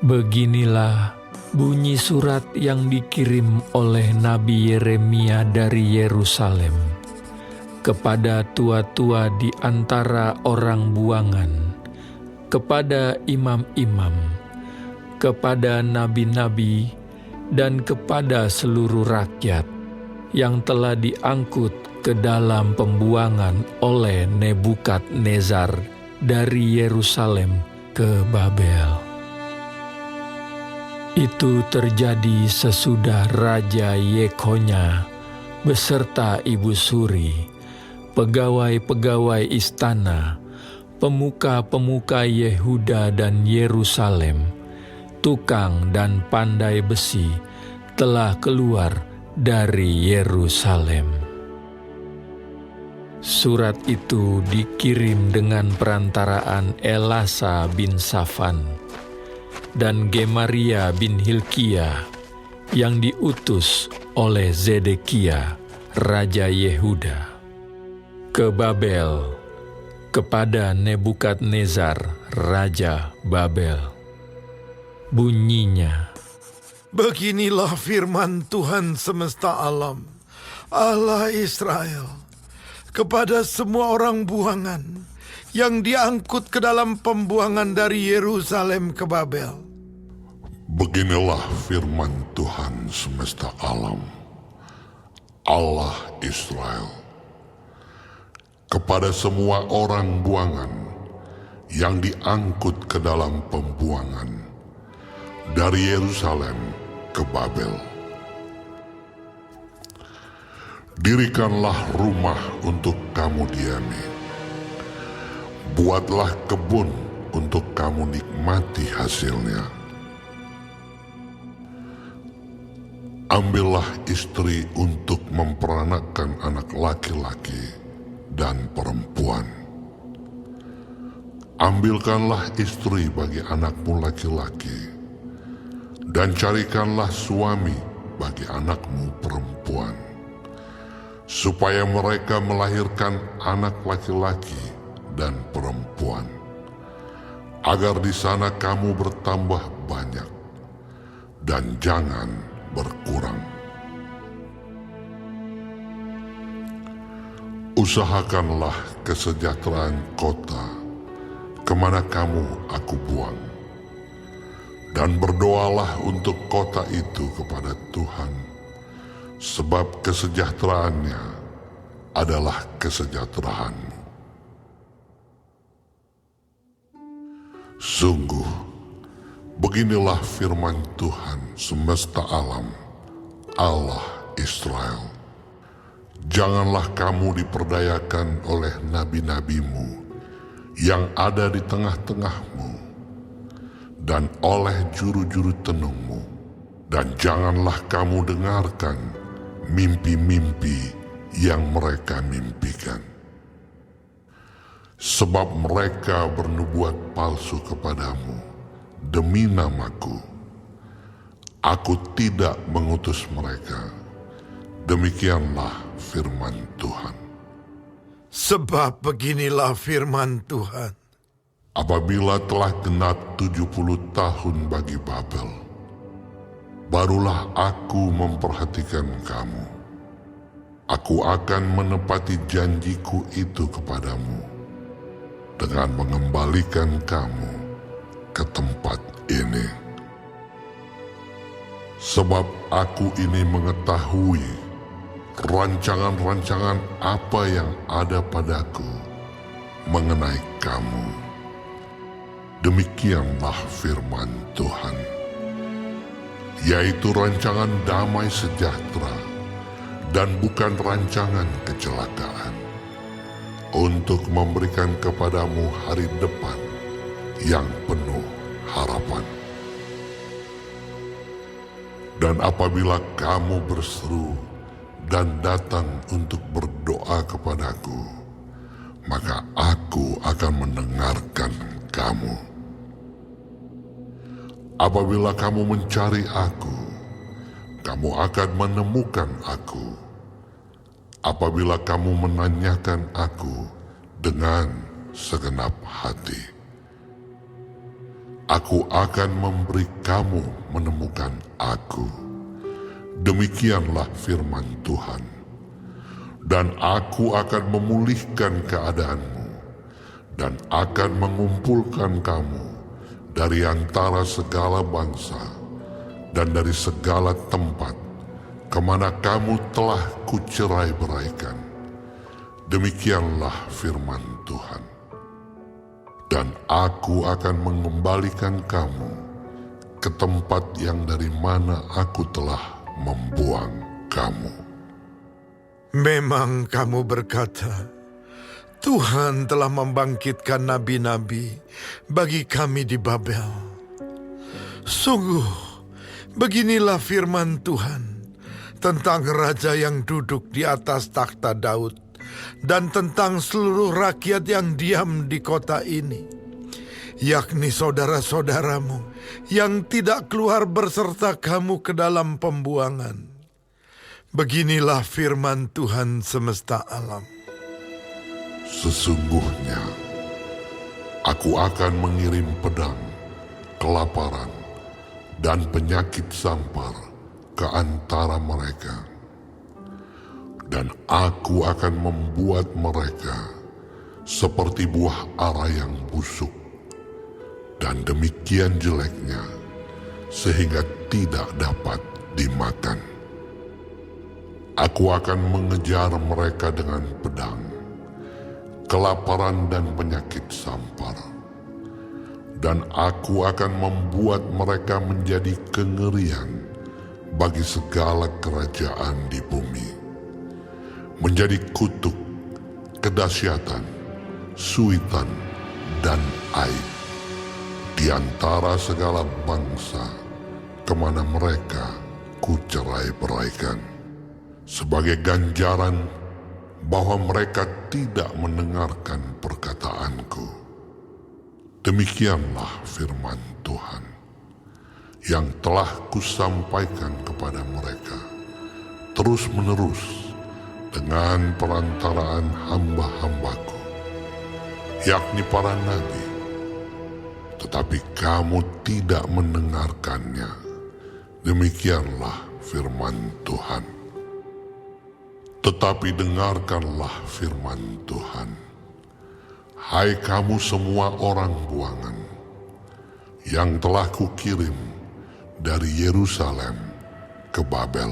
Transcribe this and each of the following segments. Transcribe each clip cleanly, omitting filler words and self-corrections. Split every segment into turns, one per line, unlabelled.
Beginilah bunyi surat yang dikirim oleh Nabi Yeremia dari Yerusalem kepada tua-tua di antara orang buangan, kepada imam-imam, kepada nabi-nabi, dan kepada seluruh rakyat yang telah diangkut ke dalam pembuangan oleh Nebukadnezar dari Yerusalem ke Babel. Itu terjadi sesudah Raja Yekhonya beserta Ibu Suri, pegawai-pegawai istana, pemuka-pemuka Yehuda dan Yerusalem, tukang dan pandai besi telah keluar dari Yerusalem. Surat itu dikirim dengan perantaraan Elasa bin Safan dan Gemaria bin Hilkiah yang diutus oleh Zedekia, Raja Yehuda, ke Babel kepada Nebukadnezar, Raja Babel. Bunyinya,
beginilah firman Tuhan semesta alam, Allah Israel, kepada semua orang buangan yang diangkut ke dalam pembuangan dari Yerusalem ke Babel.
Beginilah firman Tuhan semesta alam, Allah Israel, kepada semua orang buangan yang diangkut ke dalam pembuangan dari Yerusalem ke Babel. Dirikanlah rumah untuk kamu diami, buatlah kebun untuk kamu nikmati hasilnya. Ambillah istri untuk memperanakkan anak laki-laki dan perempuan. Ambilkanlah istri bagi anakmu laki-laki, dan carikanlah suami bagi anakmu perempuan, supaya mereka melahirkan anak laki-laki dan perempuan, agar di sana kamu bertambah banyak dan jangan berkurang. Usahakanlah kesejahteraan kota kemana kamu aku buang, dan berdoalah untuk kota itu kepada Tuhan, sebab kesejahteraannya adalah kesejahteraanmu. Sungguh, beginilah firman Tuhan semesta alam, Allah Israel. Janganlah kamu diperdayakan oleh nabi-nabimu yang ada di tengah-tengahmu, dan oleh juru-juru tenungmu, dan janganlah kamu dengarkan mimpi-mimpi yang mereka mimpikan. Sebab mereka bernubuat palsu kepadamu demi namaku. Aku tidak mengutus mereka. Demikianlah firman Tuhan.
Sebab beginilah firman Tuhan.
Apabila telah genap 70 tahun bagi Babel, barulah aku memperhatikan kamu. Aku akan menepati janjiku itu kepadamu dengan mengembalikan kamu ke tempat ini. Sebab aku ini mengetahui rancangan-rancangan apa yang ada padaku mengenai kamu. Demikianlah firman Tuhan, yaitu rancangan damai sejahtera dan bukan rancangan kecelakaan, untuk memberikan kepadamu hari depan yang penuh harapan. Dan apabila kamu berseru dan datang untuk berdoa kepadaku, maka aku akan mendengarkan kamu. Apabila kamu mencari aku, kamu akan menemukan aku. Apabila kamu menanyakan aku dengan segenap hati. aku akan memberi kamu menemukan aku. Demikianlah firman Tuhan. Dan aku akan memulihkan keadaanmu, dan akan mengumpulkan kamu dari antara segala bangsa, dan dari segala tempat, kemana kamu telah kucerai-beraikan. Demikianlah firman Tuhan. Dan aku akan mengembalikan kamu ke tempat yang dari mana aku telah membuang kamu.
Memang kamu berkata, Tuhan telah membangkitkan nabi-nabi bagi kami di Babel. Sungguh, beginilah firman Tuhan tentang raja yang duduk di atas takhta Daud dan tentang seluruh rakyat yang diam di kota ini, yakni saudara-saudaramu yang tidak keluar berserta kamu ke dalam pembuangan. Beginilah firman Tuhan semesta alam.
Sesungguhnya, aku akan mengirim pedang, kelaparan, dan penyakit sampar ke antara mereka. Dan aku akan membuat mereka seperti buah ara yang busuk, dan demikian jeleknya, sehingga tidak dapat dimakan. Aku akan mengejar mereka dengan pedang, kelaparan dan penyakit sampar. Dan aku akan membuat mereka menjadi kengerian bagi segala kerajaan di bumi, menjadi kutuk, kedahsyatan, suitan, dan aib di antara segala bangsa kemana mereka kucerai-beraikan, sebagai ganjaran bahwa mereka tidak mendengarkan perkataanku. Demikianlah firman Tuhan yang telah kusampaikan kepada mereka terus-menerus dengan perantaraan hamba-hambaku, yakni para nabi, tetapi kamu tidak mendengarkannya. Demikianlah firman Tuhan. Tetapi dengarkanlah firman Tuhan, hai kamu semua orang buangan, yang telah kukirim dari Yerusalem ke Babel.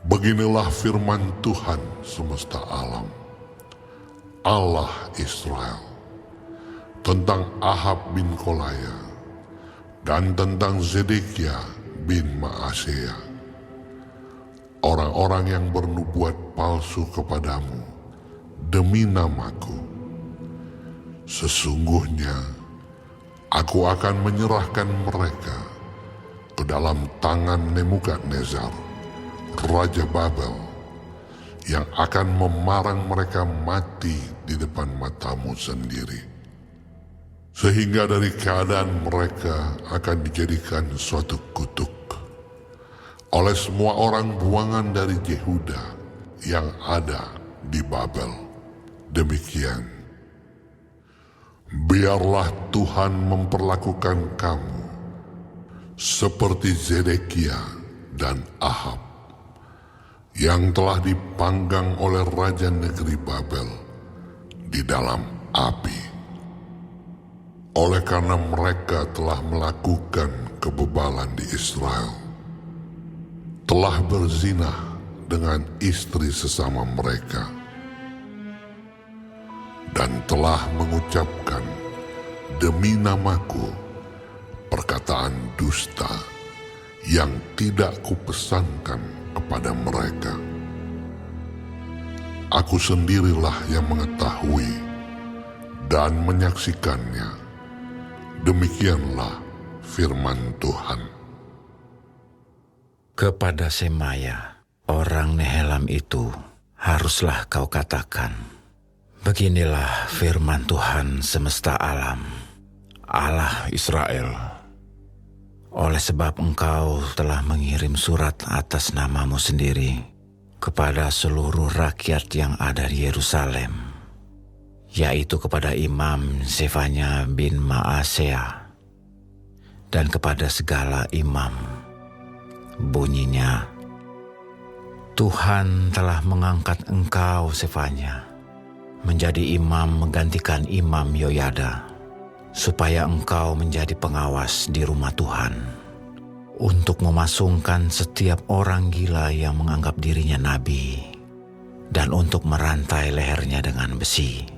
Beginilah firman Tuhan semesta alam, Allah Israel, tentang Ahab bin Kolaya dan tentang Zedekia bin Maaseiah, orang-orang yang bernubuat palsu kepadamu demi namaku. Sesungguhnya aku akan menyerahkan mereka ke dalam tangan Nebukadnezar, Raja Babel, yang akan memarang mereka mati di depan matamu sendiri. Sehingga dari keadaan mereka akan dijadikan suatu kutuk oleh semua orang buangan dari Yehuda yang ada di Babel. Demikian, biarlah Tuhan memperlakukan kamu seperti Zedekia dan Ahab, yang telah dipanggang oleh raja negeri Babel di dalam api. Oleh karena mereka telah melakukan kebebalan di Israel, telah berzinah dengan istri sesama mereka, dan telah mengucapkan demi namaku perkataan dusta yang tidak kupesankan kepada mereka. Aku sendirilah yang mengetahui dan menyaksikannya. Demikianlah firman Tuhan.
Kepada Semaya, orang Nehelam itu, haruslah kau katakan, beginilah firman Tuhan semesta alam, Allah Israel. Oleh sebab engkau telah mengirim surat atas namamu sendiri kepada seluruh rakyat yang ada di Yerusalem, yaitu kepada Imam Zefanya bin Maaseiah, dan kepada segala imam. Bunyinya, Tuhan telah mengangkat engkau, Sefanya, menjadi imam menggantikan Imam Yoyada, supaya engkau menjadi pengawas di rumah Tuhan, untuk memasungkan setiap orang gila yang menganggap dirinya nabi, dan untuk merantai lehernya dengan besi.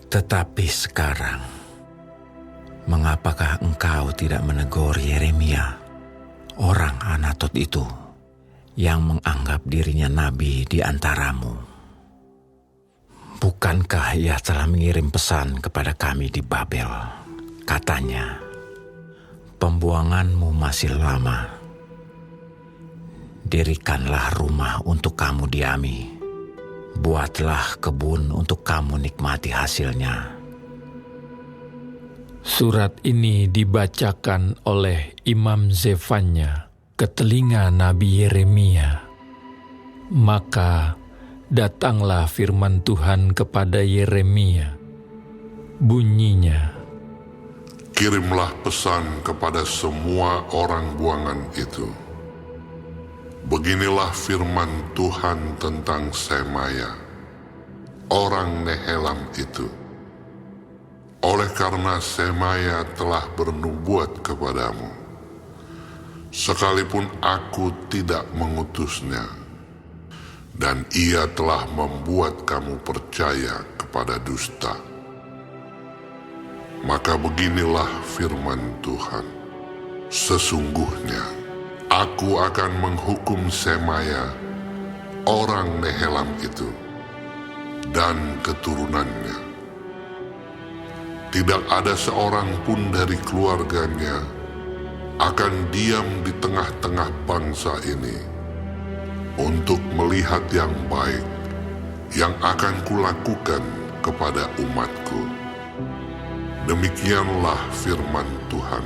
Tetapi sekarang, mengapakah engkau tidak menegur Yeremia, orang Anatot itu, yang menganggap dirinya nabi di antaramu? Bukankah ia telah mengirim pesan kepada kami di Babel? Katanya, pembuanganmu masih lama. Dirikanlah rumah untuk kamu diami. Buatlah kebun untuk kamu nikmati hasilnya.
Surat ini dibacakan oleh Imam Zefanya ke telinga Nabi Yeremia. Maka datanglah firman Tuhan kepada Yeremia. Bunyinya,
Kirimlah pesan kepada semua orang buangan itu. Beginilah firman Tuhan tentang Semaya, orang Nehelam itu. Oleh karena Semaya telah bernubuat kepadamu, sekalipun aku tidak mengutusnya, dan ia telah membuat kamu percaya kepada dusta. Maka beginilah firman Tuhan, sesungguhnya aku akan menghukum Semaya, orang Nehelam itu, dan keturunannya. Tidak ada seorang pun dari keluarganya akan diam di tengah-tengah bangsa ini untuk melihat yang baik yang akan kulakukan kepada umatku. Demikianlah firman Tuhan,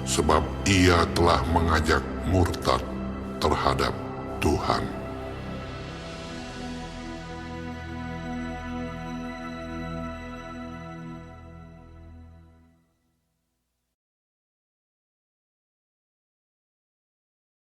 sebab ia telah mengajak murtad terhadap Tuhan.